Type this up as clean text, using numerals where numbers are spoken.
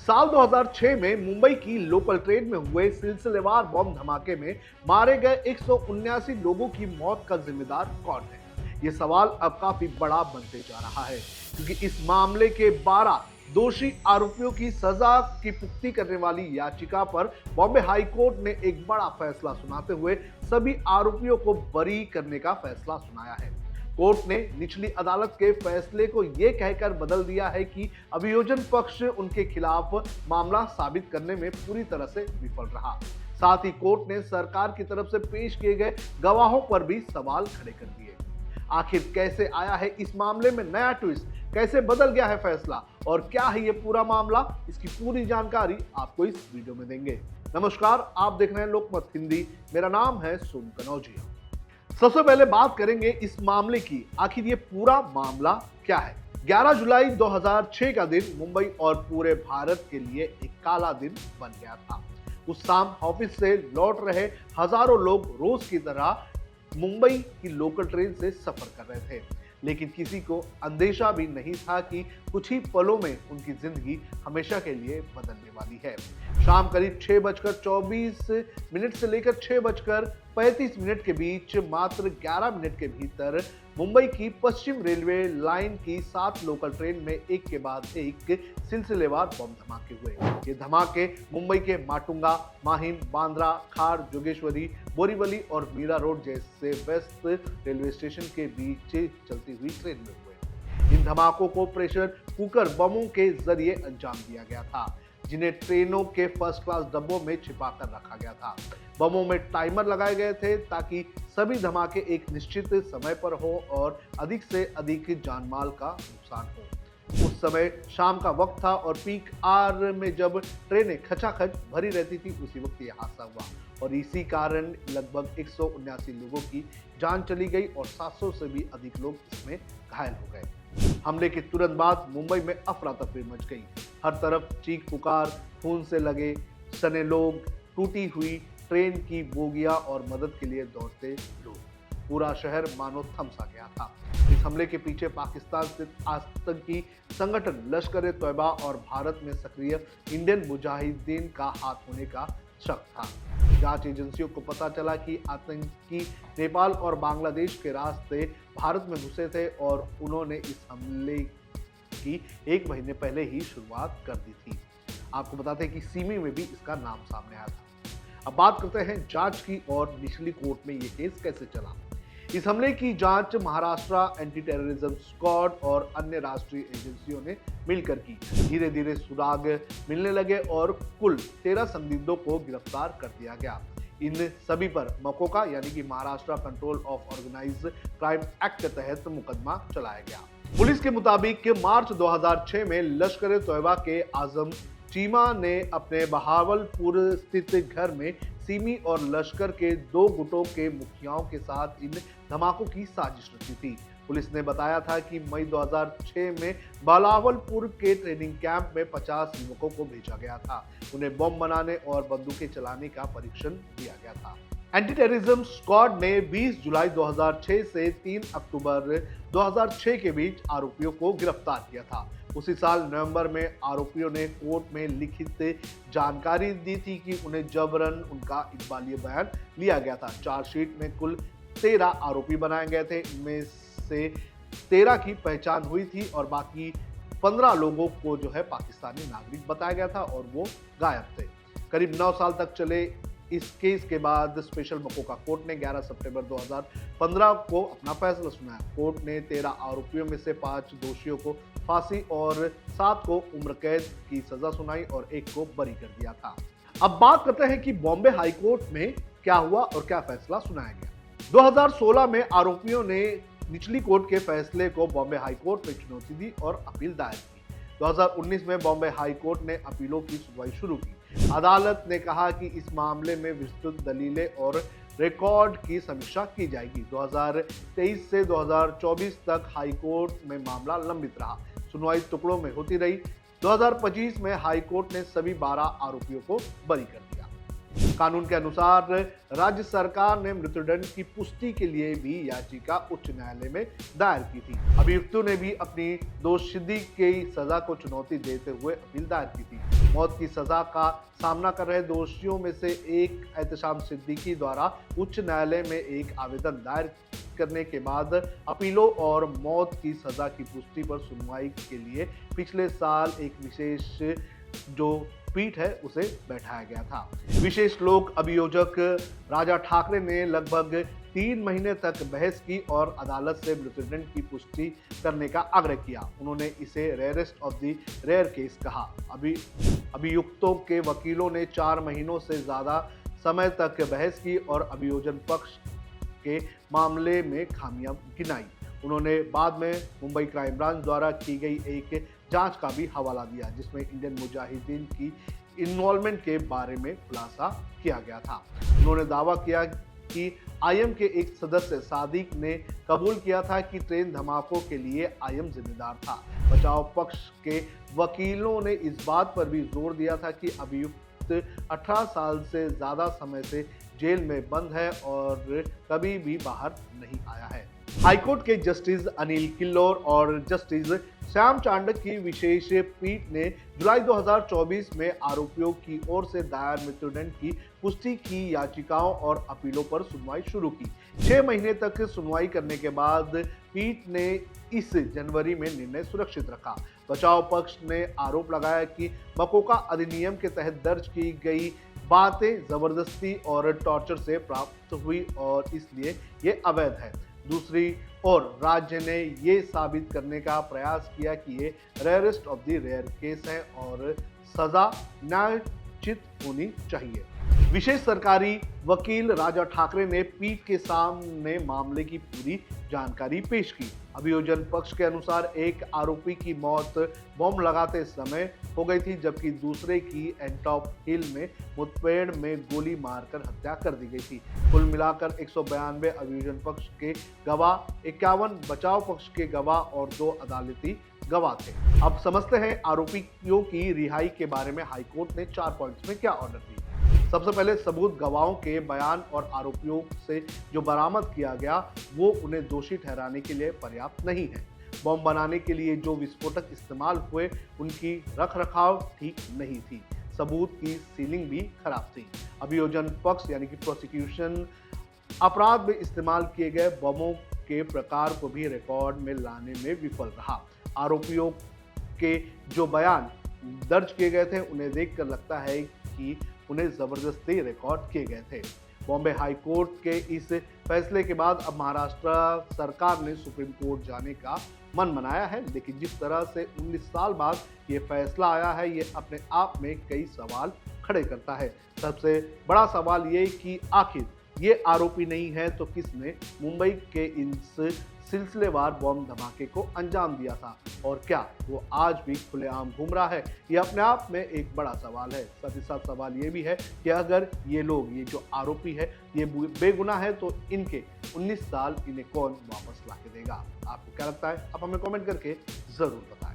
साल 2006 में मुंबई की लोकल ट्रेन में हुए सिलसिलेवार बम धमाके में मारे गए 179 लोगों की मौत का जिम्मेदार कौन है? ये सवाल अब काफी बड़ा बनते जा रहा है, क्योंकि इस मामले के 12 दोषी आरोपियों की सजा की पुख्ती करने वाली याचिका पर बॉम्बे हाई कोर्ट ने एक बड़ा फैसला सुनाते हुए सभी आरोपियों को बरी करने का फैसला सुनाया है। कोर्ट ने निचली अदालत के फैसले को यह कहकर बदल दिया है कि अभियोजन पक्ष उनके खिलाफ मामला साबित करने में पूरी तरह से विफल रहा। साथ ही कोर्ट ने सरकार की तरफ से पेश किए गए गवाहों पर भी सवाल खड़े कर दिए। आखिर कैसे आया है इस मामले में नया ट्विस्ट, कैसे बदल गया है फैसला और क्या है ये पूरा मामला, इसकी पूरी जानकारी आपको इस वीडियो में देंगे। नमस्कार, आप देख रहे हैं लोकमत हिंदी। मेरा नाम है सोनू कनौजिया। सबसे पहले बात करेंगे इस मामले की, आखिर ये पूरा मामला क्या है। 11 जुलाई 2006 का दिन मुंबई और पूरे भारत के लिए एक काला दिन बन गया था। उस शाम ऑफिस से लौट रहे हजारों लोग रोज की तरह मुंबई की लोकल ट्रेन से सफर कर रहे थे, लेकिन किसी को अंदेशा भी नहीं था कि कुछ ही पलों में उनकी जिंदगी हमेशा के लिए बदलने वाली है। शाम करीब 6:24 से लेकर 6:35 के बीच मात्र 11 मिनट के भीतर मुंबई की पश्चिम रेलवे लाइन की 7 लोकल ट्रेन में एक के बाद एक सिलसिलेवार बम धमाके हुए। ये धमाके मुंबई के माटुंगा, माहिम, बांद्रा, खार, जोगेश्वरी, बोरीवली और मीरा रोड जैसे व्यस्त रेलवे स्टेशन के बीच चलती हुई ट्रेन में हुए। इन धमाकों को प्रेशर कुकर बमों के जरिए अंजाम दिया गया था, जिन्हें ट्रेनों के फर्स्ट क्लास डब्बों में छिपाकर रखा गया था। बमों में टाइमर लगाए गए थे ताकि सभी धमाके एक निश्चित समय पर हो और अधिक से अधिक जानमाल का नुकसान हो। उस समय शाम का वक्त था और पीक आवर में जब ट्रेनें खचाखच भरी रहती थी, उसी वक्त यह हादसा हुआ और इसी कारण लगभग 179 लोगों की जान चली गई और 700 से भी अधिक लोग इसमें घायल हो गए। हमले के तुरंत बाद मुंबई में अफरा तफरी मच गई। हर तरफ चीख पुकार, खून से लगे सने लोग, टूटी हुई ट्रेन की बोगियां और मदद के लिए दौड़ते लोग। पूरा शहर मानो थम सा गया था। इस हमले के पीछे पाकिस्तान स्थित आतंकी संगठन लश्कर ए तैयबा और भारत में सक्रिय इंडियन मुजाहिदीन का हाथ होने का शक था। जांच एजेंसियों को पता चला कि आतंकी नेपाल और बांग्लादेश के रास्ते भारत में घुसे थे और उन्होंने इस हमले की 1 महीने पहले ही शुरुआत कर दी थी। आपको बताते हैं कि सिमी में भी इसका नाम सामने आया था। अब बात करते हैं जांच की और निचली कोर्ट में ये केस कैसे चला। इस हमले की जांच महाराष्ट्र एंटी टेररिज्म स्क्वाड और अन्य राष्ट्रीय एजेंसियों ने मिलकर की। धीरे धीरे सुराग मिलने लगे और कुल 13 संदिग्धों को गिरफ्तार कर दिया गया। इन सभी पर मकोका यानी कि Maharashtra control of organised crime act के तहत मुकदमा चलाया गया। पुलिस के मुताबिक मार्च 2006 में लश्कर ए तैयबा के आजम चीमा ने अपने बहावलपुर स्थित घर में सिमी और लश्कर के 2 गुटों के मुखियाओं के साथ इन धमाकों की साजिश रची थी। पुलिस ने बताया था कि मई 2006 में बहावलपुर के ट्रेनिंग कैंप में 50 युवकों को भेजा गया था। उन्हें बम बनाने और बंदूकें चलाने का परीक्षण दिया गया था। एंटी टेररिज्म स्क्वाड ने 20 जुलाई 2006 से 3 अक्टूबर 2006 के बीच आरोपियों को गिरफ्तार किया था। उसी साल नवंबर में आरोपियों ने कोर्ट में लिखित जानकारी दी थी कि उन्हें जबरन उनका इकबालिय बयान लिया गया था। चार्जशीट में कुल 13 आरोपी बनाए गए थे। इनमें से 13 की पहचान हुई थी और बाकी 15 लोगों को जो है पाकिस्तानी नागरिक बताया गया था और वो गायब थे। करीब 9 साल तक चले इस केस के बाद स्पेशल मकोका कोर्ट ने 11 सितंबर 2015 को अपना फैसला सुनाया। कोर्ट ने 13 आरोपियों में से 5 दोषियों को फांसी और 7 को उम्र कैद की सजा सुनाई और 1 को बरी कर दिया था। अब बात करते हैं कि बॉम्बे हाई कोर्ट में क्या हुआ और क्या फैसला सुनाया गया। 2016 में आरोपियों ने निचली कोर्ट के फैसले को बॉम्बे हाई कोर्ट में चुनौती दी और अपील दायर की। 2019 में बॉम्बे हाई कोर्ट ने अपीलों की सुनवाई शुरू की। अदालत ने कहा कि इस मामले में विस्तृत दलीलें और रिकॉर्ड की समीक्षा की जाएगी। 2023 से 2024 तक हाई कोर्ट में मामला लंबित रहा। सुनवाई टुकड़ों में होती रही। 2025 में हाई कोर्ट ने सभी 12 आरोपियों को बरी कर दिया। कानून के अनुसार राज्य सरकार ने मृत्युदंड की पुष्टि के लिए भी याचिका उच्च न्यायालय में दायर की थी। अभियुक्तों ने भी अपनी दोषसिद्धि की सजा को चुनौती देते हुए अपील दायर की थी। मौत की सजा का सामना कर रहे दोषियों में से एक एहतशाम सिद्दीकी द्वारा उच्च न्यायालय में एक आवेदन दायर करने के बाद अपीलों और मौत की सजा की पुष्टि पर सुनवाई के लिए पिछले साल एक विशेष जो पीठ है उसे बैठाया गया था। विशेष लोक अभियोजक राजा ठाकरे ने लगभग 3 महीने तक बहस की और अदालत से मृत्युदंड की पुष्टि करने का आग्रह किया। उन्होंने इसे rarest of the rare case कहा। अभियुक्तों के वकीलों ने 4 महीनों से ज्यादा समय तक बहस की और अभियोजन पक्ष के मामले में खामियां गिनाई। उन्होंने बाद में मुंबई क्राइम ब्रांच द्वारा की गई एक जांच का भी हवाला दिया, जिसमें इंडियन मुजाहिदीन की इन्वॉल्वमेंट के बारे में खुलासा किया गया था। उन्होंने दावा किया कि आईएम के एक सदस्य सादिक ने कबूल किया था कि ट्रेन धमाकों के लिए आईएम जिम्मेदार था। बचाव पक्ष के वकीलों ने इस बात पर भी जोर दिया था कि अभियुक्त 18 साल से ज्यादा समय से जेल में बंद है और कभी भी बाहर नहीं आया है। हाईकोर्ट के जस्टिस अनिल किल्लोर और जस्टिस श्याम चांडक की विशेष पीठ ने जुलाई 2024 में आरोपियों की ओर से दायर मृत्युदंड की पुष्टि की याचिकाओं और अपीलों पर सुनवाई शुरू की। 6 महीने तक सुनवाई करने के बाद पीठ ने इस जनवरी में निर्णय सुरक्षित रखा। बचाव पक्ष ने आरोप लगाया कि मकोका अधिनियम के तहत दर्ज की गई बातें जबरदस्ती और टॉर्चर से प्राप्त हुई और इसलिए ये अवैध है। दूसरी ओर राज्य ने ये साबित करने का प्रयास किया कि ये rarest of the rare case है और सजा न्यायोचित होनी चाहिए। विशेष सरकारी वकील राजा ठाकरे ने पीठ के सामने मामले की पूरी जानकारी पेश की। अभियोजन पक्ष के अनुसार एक आरोपी की मौत बम लगाते समय हो गई थी, जबकि दूसरे की एंटॉप हिल में मुठभेड़ में गोली मारकर हत्या कर दी गई थी। कुल मिलाकर 192 अभियोजन पक्ष के गवाह, 51 बचाव पक्ष के गवाह और 2 अदालती गवाह थे। अब समझते हैं आरोपियों की रिहाई के बारे में हाईकोर्ट ने 4 पॉइंट्स में क्या ऑर्डर दिए। सबसे पहले सबूत, गवाहों के बयान और आरोपियों से जो बरामद किया गया वो उन्हें दोषी ठहराने के लिए पर्याप्त नहीं है। बम बनाने के लिए जो विस्फोटक इस्तेमाल हुए उनकी रखरखाव ठीक नहीं थी। सबूत की सीलिंग भी खराब थी। अभियोजन पक्ष यानी कि प्रोसिक्यूशन अपराध में इस्तेमाल किए गए बमों के प्रकार को भी रिकॉर्ड में लाने में विफल रहा। आरोपियों के जो बयान दर्ज किए गए थे उन्हें देखकर लगता है कि उन्हें जबरदस्ती रिकॉर्ड किए गए थे। बॉम्बे हाई कोर्ट के इस फैसले के बाद अब महाराष्ट्र सरकार ने सुप्रीम कोर्ट जाने का मन बनाया है, लेकिन जिस तरह से 19 साल बाद ये फैसला आया है ये अपने आप में कई सवाल खड़े करता है। सबसे बड़ा सवाल ये कि आखिर ये आरोपी नहीं है तो किसने मुंबई के इस सिलसिलेवार बम धमाके को अंजाम दिया था और क्या वो आज भी खुलेआम घूम रहा है? ये अपने आप में एक बड़ा सवाल है। साथ ही साथ सवाल ये भी है कि अगर ये लोग, ये जो आरोपी है, ये बेगुनाह है तो इनके 19 साल इन्हें कौन वापस ला के देगा? आपको क्या लगता है? आप हमें कमेंट करके जरूर बताएं।